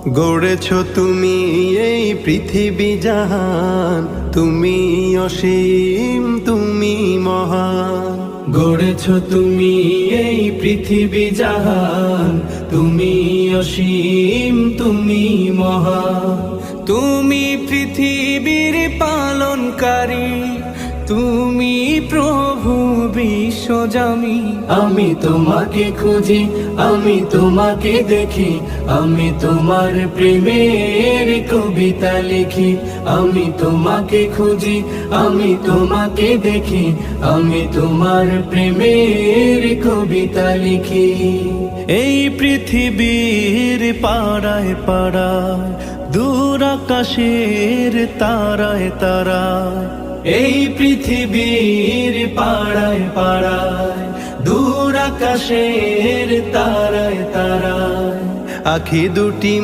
গড়েছ তুমি এই পৃথিবী জাহান, তুমি অসীম তুমি মহান। গড়েছ তুমি এই পৃথিবী জাহান, তুমি অসীম তুমি মহান। তুমি পৃথিবীর পালনকারী, তুমি প্রভু বিশ্বজামি। আমি তোমাকে খুঁজি, আমি তোমাকে দেখি, আমি তোমার প্রেমের কবিতা লিখি। আমি তোমাকে খুঁজি, আমি তোমাকে দেখি, আমি তোমার প্রেমের কবিতা লিখি। এই পৃথিবীর পাড়ায় পাড়ায়, দূর আকাশের তারায় তারায়। এই পৃথিবীর পাড়ায় পাড়ায়, দূর আকাশের তারায় তারায়। আখি দুটি